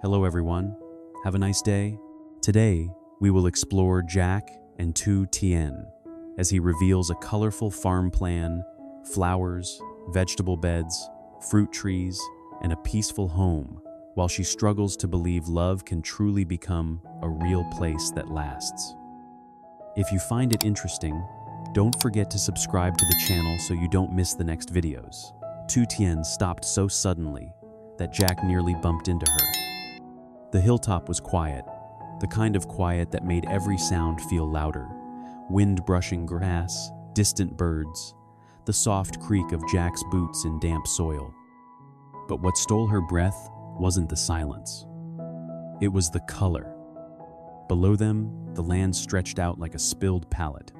Hello everyone, have a nice day. Today, we will explore Jack and Tu Tien as he reveals a colorful farm plan, flowers, vegetable beds, fruit trees, and a peaceful home, while she struggles to believe love can truly become a real place that lasts. If you find it interesting, don't forget to subscribe to the channel so you don't miss the next videos. Tu Tien stopped so suddenly that Jack nearly bumped into her. The hilltop was quiet, the kind of quiet that made every sound feel louder. Wind brushing grass, distant birds, the soft creak of Jack's boots in damp soil. But what stole her breath wasn't the silence. It was the color. Below them, the land stretched out like a spilled palette.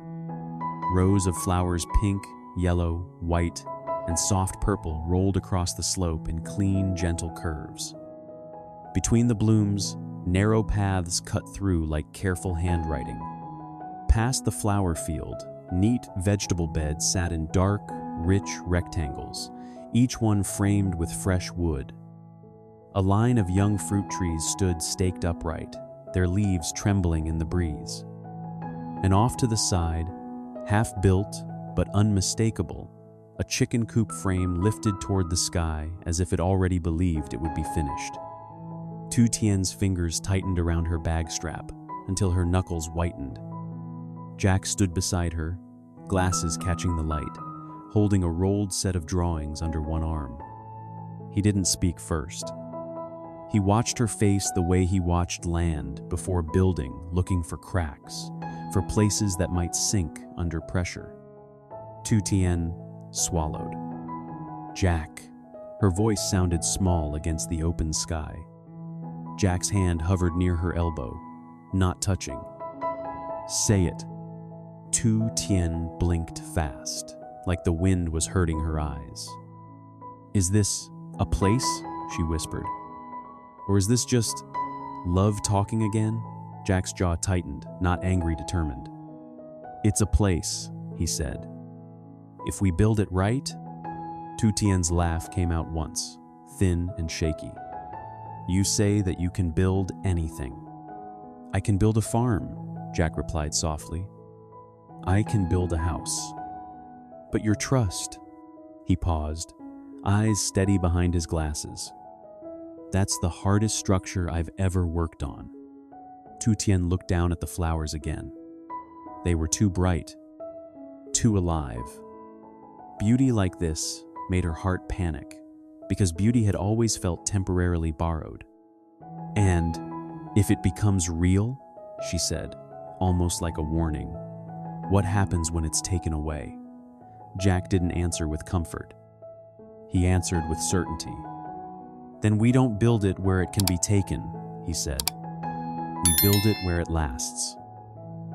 Rows of flowers, pink, yellow, white, and soft purple, rolled across the slope in clean, gentle curves. Between the blooms, narrow paths cut through like careful handwriting. Past the flower field, neat vegetable beds sat in dark, rich rectangles, each one framed with fresh wood. A line of young fruit trees stood staked upright, their leaves trembling in the breeze. And off to the side, half-built but unmistakable, a chicken coop frame lifted toward the sky as if it already believed it would be finished. Tu Tien's fingers tightened around her bag strap until her knuckles whitened. Jack stood beside her, glasses catching the light, holding a rolled set of drawings under one arm. He didn't speak first. He watched her face the way he watched land before building, looking for cracks, for places that might sink under pressure. Tu Tien swallowed. Jack. Her voice sounded small against the open sky. Jack's hand hovered near her elbow, not touching. Say it. Tu Tien blinked fast, like the wind was hurting her eyes. Is this a place? She whispered. Or is this just love talking again? Jack's jaw tightened, not angry, determined. It's a place, he said. If we build it right? Tu Tien's laugh came out once, thin and shaky. You say that you can build anything. I can build a farm, Jack replied softly. I can build a house. But your trust. He paused, eyes steady behind his glasses. That's the hardest structure I've ever worked on. Tu Tien looked down at the flowers again. They were too bright, too alive. Beauty like this made her heart panic, because beauty had always felt temporarily borrowed. And if it becomes real, she said, almost like a warning, what happens when it's taken away? Jack didn't answer with comfort. He answered with certainty. Then we don't build it where it can be taken, he said. We build it where it lasts.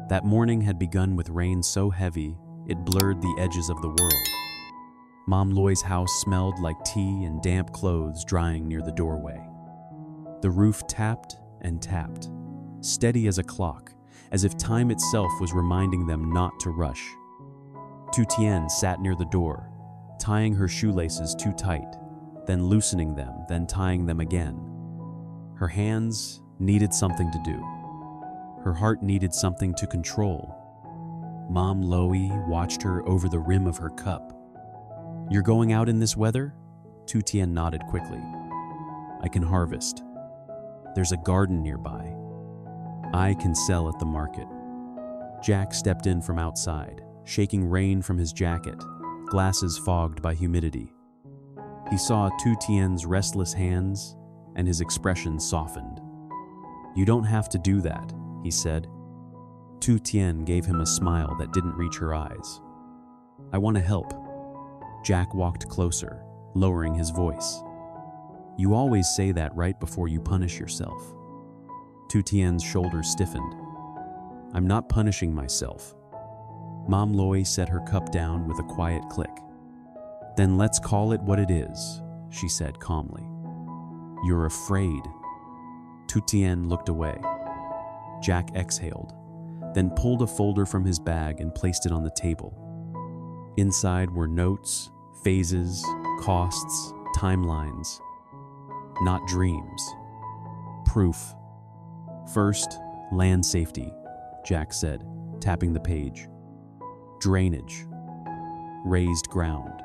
That morning had begun with rain so heavy, it blurred the edges of the world. Mom Loy's house smelled like tea and damp clothes drying near the doorway. The roof tapped and tapped, steady as a clock, as if time itself was reminding them not to rush. Tu Tien sat near the door, tying her shoelaces too tight, then loosening them, then tying them again. Her hands needed something to do. Her heart needed something to control. Mom Loy watched her over the rim of her cup. You're going out in this weather? Tu Tien nodded quickly. I can harvest. There's a garden nearby. I can sell at the market. Jack stepped in from outside, shaking rain from his jacket, glasses fogged by humidity. He saw Tu Tien's restless hands, and his expression softened. You don't have to do that, he said. Tu Tien gave him a smile that didn't reach her eyes. I want to help. Jack walked closer, lowering his voice. You always say that right before you punish yourself. Tu Tien's shoulders stiffened. I'm not punishing myself. Mom Loy set her cup down with a quiet click. Then let's call it what it is, she said calmly. You're afraid. Tu Tien looked away. Jack exhaled, then pulled a folder from his bag and placed it on the table. Inside were notes, phases, costs, timelines. Not dreams. proof. First, land safety, Jack said, tapping the page. Drainage. Raised ground.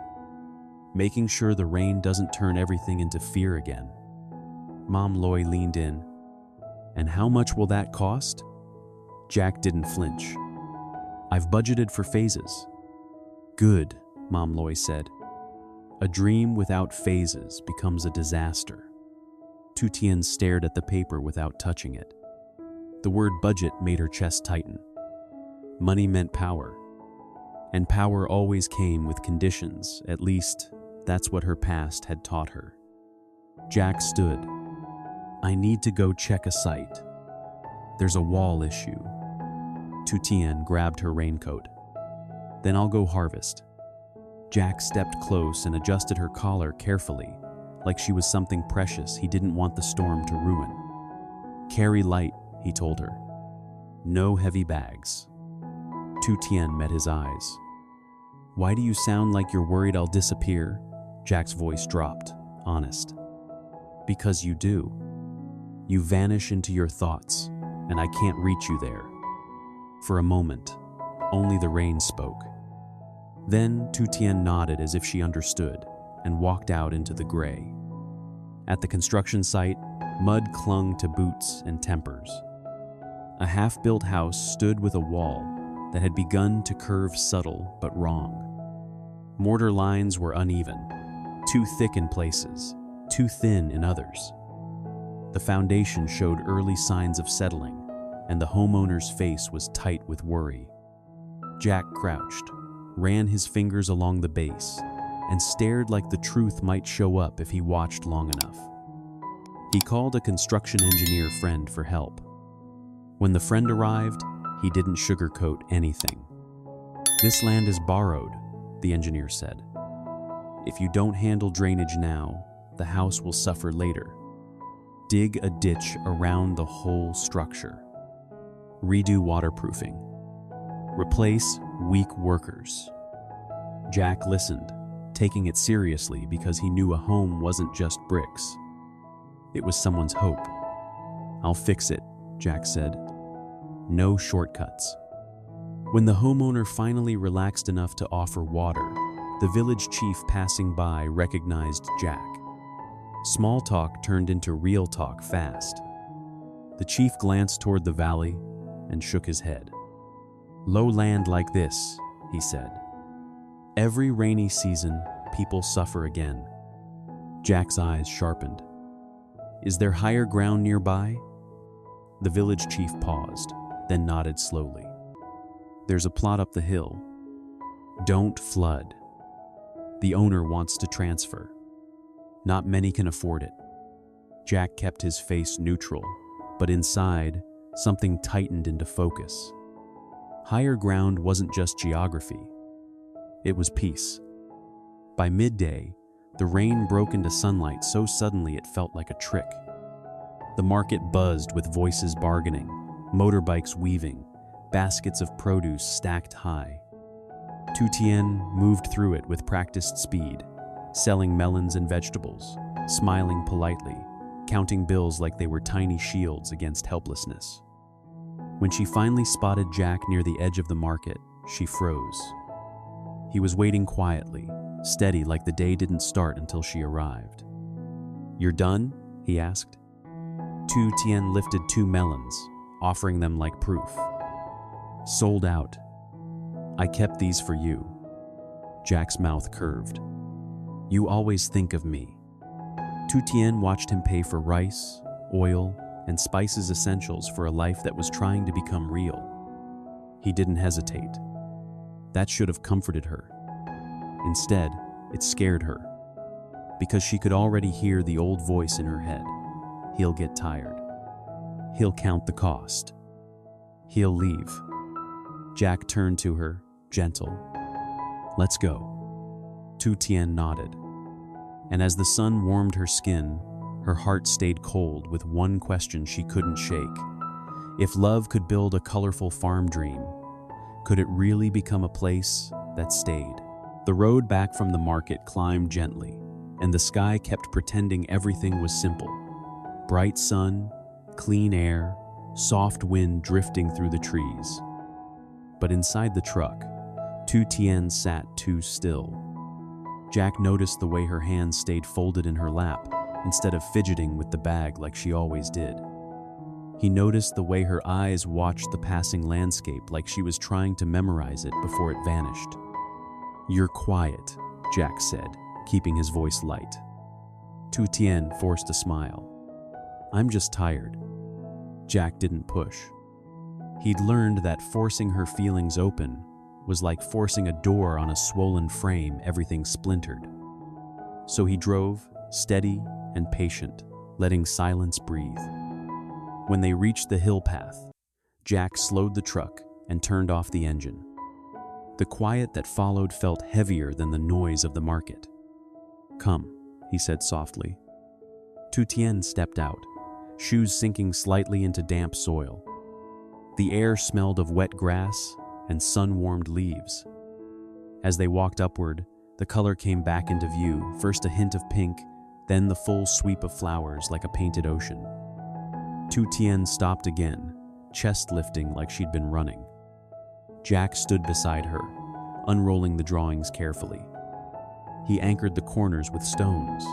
Making sure the rain doesn't turn everything into fear again. Mom Loy leaned in. And how much will that cost? Jack didn't flinch. I've budgeted for phases. Good, Mom Loy said. A dream without phases becomes a disaster. Tutien stared at the paper without touching it. The word budget made her chest tighten. Money meant power. And power always came with conditions, at least that's what her past had taught her. Jack stood. I need to go check a site. There's a wall issue. Tutien grabbed her raincoat. Then I'll go harvest. Jack stepped close and adjusted her collar carefully, like she was something precious he didn't want the storm to ruin. Carry light, he told her. No heavy bags. Tutien met his eyes. Why do you sound like you're worried I'll disappear? Jack's voice dropped, honest. Because you do. You vanish into your thoughts, and I can't reach you there. For a moment, only the rain spoke. Then Tutien nodded as if she understood and walked out into the gray. At the construction site, mud clung to boots and tempers. A half-built house stood with a wall that had begun to curve subtle but wrong. Mortar lines were uneven, too thick in places, too thin in others. The foundation showed early signs of settling, and the homeowner's face was tight with worry. Jack crouched, ran his fingers along the base, and stared like the truth might show up if he watched long enough. He called a construction engineer friend for help. When the friend arrived, he didn't sugarcoat anything. This land is borrowed, the engineer said. If you don't handle drainage now, the house will suffer later. Dig a ditch around the whole structure. Redo waterproofing. Replace weak workers. Jack listened, taking it seriously because he knew a home wasn't just bricks. It was someone's hope. I'll fix it, Jack said. No shortcuts. When the homeowner finally relaxed enough to offer water, the village chief passing by recognized Jack. Small talk turned into real talk fast. The chief glanced toward the valley and shook his head. Low land like this, he said. Every rainy season, people suffer again. Jack's eyes sharpened. Is there higher ground nearby? The village chief paused, then nodded slowly. There's a plot up the hill. Don't flood. The owner wants to transfer. Not many can afford it. Jack kept his face neutral, but inside, something tightened into focus. Higher ground wasn't just geography. It was peace. By midday, the rain broke into sunlight so suddenly it felt like a trick. The market buzzed with voices bargaining, motorbikes weaving, baskets of produce stacked high. Tutien moved through it with practiced speed, selling melons and vegetables, smiling politely, counting bills like they were tiny shields against helplessness. When she finally spotted Jack near the edge of the market, she froze. He was waiting quietly, steady like the day didn't start until she arrived. You're done? He asked. Tutien lifted 2 melons, offering them like proof. Sold out. I kept these for you. Jack's mouth curved. You always think of me. Tutien watched him pay for rice, oil, and spices essentials for a life that was trying to become real. He didn't hesitate. That should have comforted her. Instead, it scared her, because she could already hear the old voice in her head. He'll get tired. He'll count the cost. He'll leave. Jack turned to her, gentle. Let's go. Tutien nodded. And as the sun warmed her skin, her heart stayed cold with one question she couldn't shake. If love could build a colorful farm dream, could it really become a place that stayed? The road back from the market climbed gently, and the sky kept pretending everything was simple. Bright sun, clean air, soft wind drifting through the trees. But inside the truck, Tu Tien sat too still. Jack noticed the way her hands stayed folded in her lap instead of fidgeting with the bag like she always did. He noticed the way her eyes watched the passing landscape like she was trying to memorize it before it vanished. "You're quiet," Jack said, keeping his voice light. Tu Tien forced a smile. "I'm just tired." Jack didn't push. He'd learned that forcing her feelings open was like forcing a door on a swollen frame, everything splintered. So he drove, steady and patient, letting silence breathe. When they reached the hill path, Jack slowed the truck and turned off the engine. The quiet that followed felt heavier than the noise of the market. "Come," he said softly. Tu Tien stepped out, shoes sinking slightly into damp soil. The air smelled of wet grass and sun-warmed leaves. As they walked upward, the color came back into view, first a hint of pink, then the full sweep of flowers like a painted ocean. Tu Tien stopped again, chest lifting like she'd been running. Jack stood beside her, unrolling the drawings carefully. He anchored the corners with stones,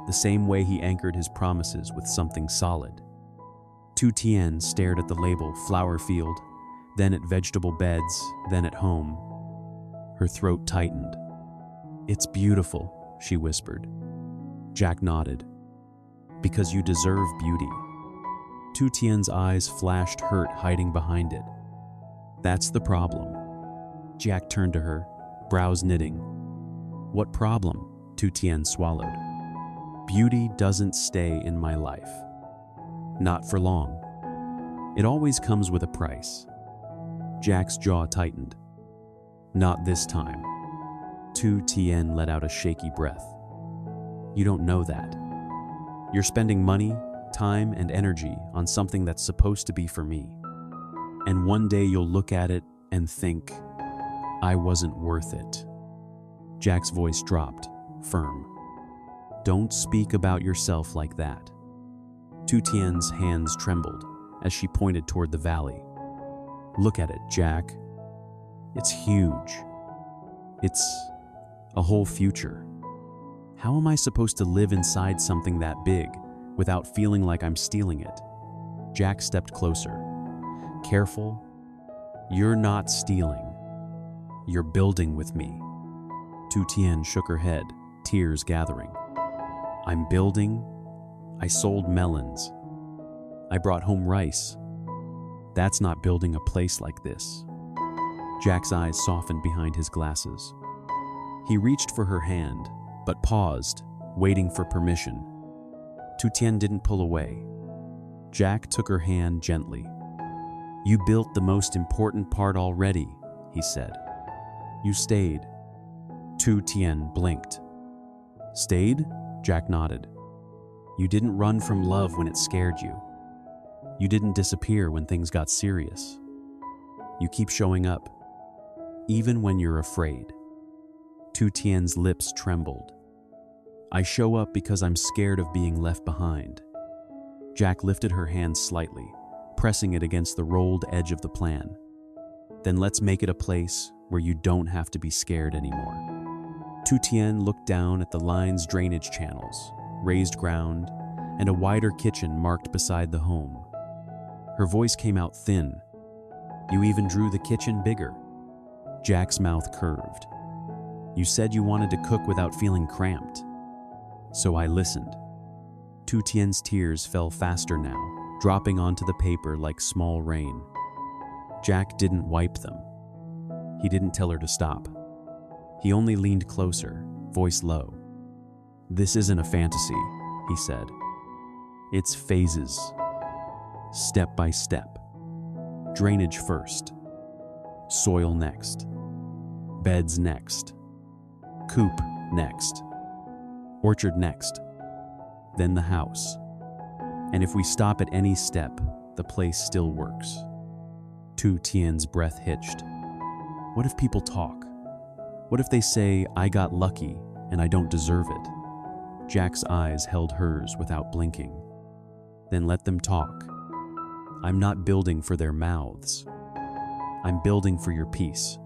the same way he anchored his promises with something solid. Tu Tien stared at the label flower field, then at vegetable beds, then at home. Her throat tightened. "It's beautiful," she whispered. Jack nodded. "Because you deserve beauty." Tu Tien's eyes flashed hurt hiding behind it. "That's the problem." Jack turned to her, brows knitting. "What problem?" Tu Tien swallowed. "Beauty doesn't stay in my life. Not for long. It always comes with a price." Jack's jaw tightened. "Not this time." Tu Tien let out a shaky breath. "You don't know that. You're spending money, time, and energy on something that's supposed to be for me. And one day you'll look at it and think, I wasn't worth it." Jack's voice dropped, firm. "Don't speak about yourself like that." Tu Tien's hands trembled as she pointed toward the valley. "Look at it, Jack. It's huge. It's a whole future. How am I supposed to live inside something that big without feeling like I'm stealing it?" Jack stepped closer. "Careful. You're not stealing. You're building with me." Tu Tien shook her head, tears gathering. "I'm building. I sold melons. I brought home rice. That's not building a place like this." Jack's eyes softened behind his glasses. He reached for her hand, but paused, waiting for permission. Tu Tien didn't pull away. Jack took her hand gently. "You built the most important part already," he said. "You stayed." Tu Tien blinked. "Stayed?" Jack nodded. "You didn't run from love when it scared you. You didn't disappear when things got serious. You keep showing up, even when you're afraid." Tu Tien's lips trembled. "I show up because I'm scared of being left behind." Jack lifted her hand slightly, pressing it against the rolled edge of the plan. "Then let's make it a place where you don't have to be scared anymore." Tu Tien looked down at the line's drainage channels, raised ground, and a wider kitchen marked beside the home. Her voice came out thin. "You even drew the kitchen bigger." Jack's mouth curved. "You said you wanted to cook without feeling cramped." So I listened. Tu Tien's tears fell faster now, dropping onto the paper like small rain. Jack didn't wipe them. He didn't tell her to stop. He only leaned closer, voice low. "This isn't a fantasy," he said. "It's phases. Step by step. Drainage first. Soil next. Beds next. Coop next. Orchard next. Then the house. And if we stop at any step, the place still works." Tu Tien's breath hitched. "What if people talk? What if they say, I got lucky and I don't deserve it?" Jack's eyes held hers without blinking. "Then let them talk. I'm not building for their mouths. I'm building for your peace.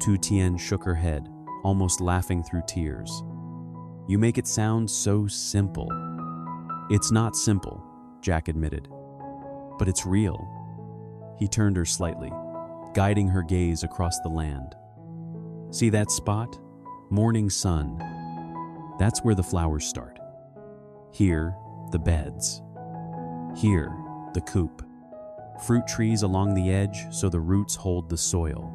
Tu Tien shook her head, almost laughing through tears. You make it sound so simple. It's not simple, Jack admitted, but it's real. He turned her slightly, guiding her gaze across the land. See that spot? Morning sun. That's where the flowers start. Here, the beds. Here, the coop. Fruit trees along the edge so the roots hold the soil.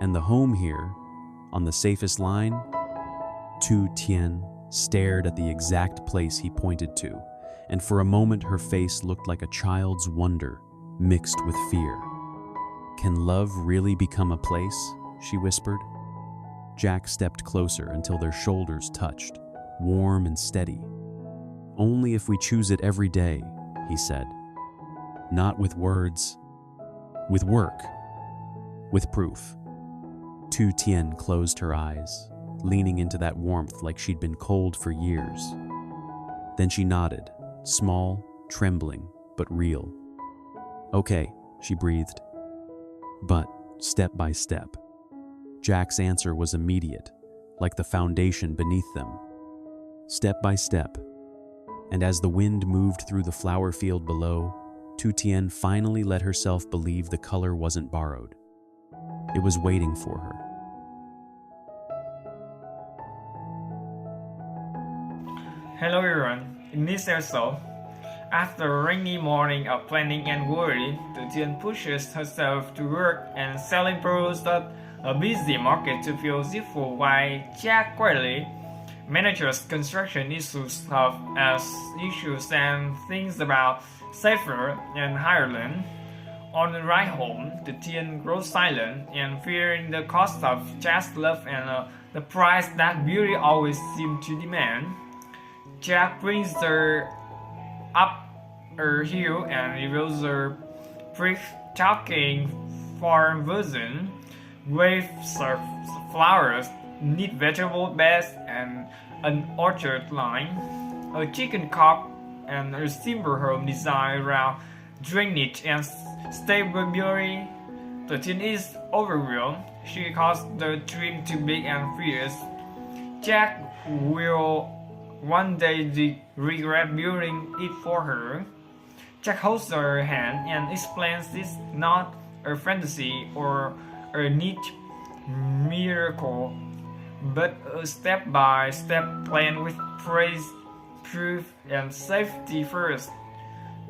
And the home here, on the safest line, Tu Tien stared at the exact place he pointed to, and for a moment her face looked like a child's wonder mixed with fear. Can love really become a place? She whispered. Jack stepped closer until their shoulders touched, warm and steady. Only if we choose it every day, he said. Not with words, with work, with proof. Tu Tien closed her eyes, leaning into that warmth like she'd been cold for years. Then she nodded, small, trembling, but real. Okay, she breathed. But step by step. Jack's answer was immediate, like the foundation beneath them. Step by step. And as the wind moved through the flower field below, Tu Tien finally let herself believe the color wasn't borrowed. It was waiting for her. Hello everyone, in this episode, after a rainy morning of planning and worry, Tu Tien pushes herself to work and selling products at a busy market to feel useful while Jack quietly manages construction issues such as issues and things about safer and Ireland. On the ride home, Tu Tien grows silent and fearing the cost of Jack's love and the price that beauty always seems to demand. Jack brings her up her hill and reveals her breathtaking farm version with flowers, neat vegetable beds, and an orchard line, a chicken coop, and a simple home designed around drainage and stability. The teen is overwhelmed. She calls the dream too big and fierce. Jack will one day regret building it for her. Jack holds her hand and explains this not a fantasy or a neat miracle, but a step-by-step plan with praise, proof, and safety first.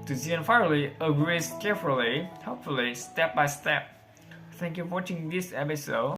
Tu Tien finally agrees carefully, hopefully step by step. Thank you for watching this episode.